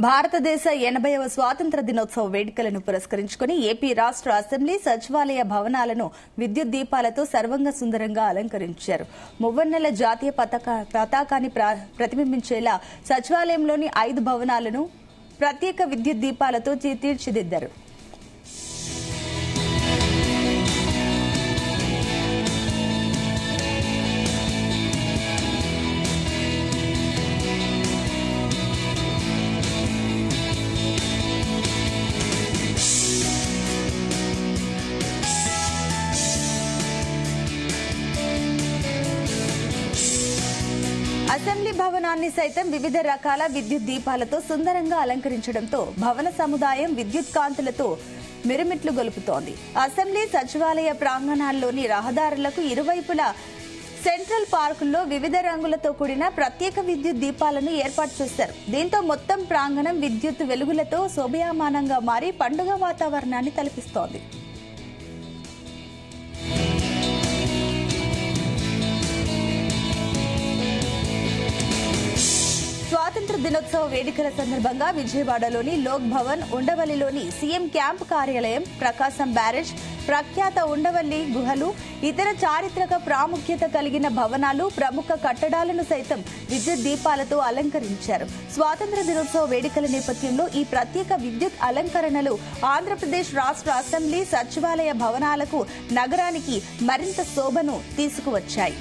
భారతదేశ 80వ స్వాతంత్ర దినోత్సవ వేడుకలను పురస్కరించుకుని ఏపీ రాష్ట్ర అసెంబ్లీ సచివాలయ భవనాలను విద్యుత్ దీపాలతో సర్వంగ సుందరంగా అలంకరించారు. మువ్వన్నెల జాతీయ పతాకాన్ని ప్రతిబింబించేలా సచివాలయంలోని 5 భవనాలను ప్రత్యేక విద్యుత్ దీపాలతో తీర్చిదిద్దారు. అసెంబ్లీ భవనాన్ని సైతం వివిధ రకాల విద్యుత్ దీపాలతో సుందరంగా అలంకరించడంతో భవన సముదాయం విద్యుత్ కాంతులతో మిరుమిట్లు గొలుపుతోంది. అసెంబ్లీ సచివాలయ ప్రాంగణాల్లోని రహదారులకు ఇరువైపులా సెంట్రల్ పార్కుల్లో వివిధ రంగులతో కూడిన ప్రత్యేక విద్యుత్ దీపాలను ఏర్పాటు చేశారు. దీంతో మొత్తం ప్రాంగణం విద్యుత్ వెలుగులతో శోభాయమానంగా మారి పండుగ వాతావరణాన్ని తలపిస్తోంది. స్వాతంత్ర దినోత్సవ వేడుకల సందర్భంగా విజయవాడలోని లోక్ భవన్, ఉండవల్లిలోని సీఎం క్యాంప్ కార్యాలయం, ప్రకాశం బ్యారేజ్, ప్రఖ్యాత ఉండవల్లి గుహలు, ఇతర చారిత్రక ప్రాముఖ్యత కలిగిన భవనాలు, ప్రముఖ కట్టడాలను సైతం విద్యుత్ దీపాలతో అలంకరించారు. స్వాతంత్ర దినోత్సవ వేడుకల నేపథ్యంలో ఈ ప్రత్యేక విద్యుత్ అలంకరణలు ఆంధ్రప్రదేశ్ రాష్ట్ర అసెంబ్లీ సచివాలయ భవనాలకు, నగరానికి మరింత శోభను తీసుకువచ్చాయి.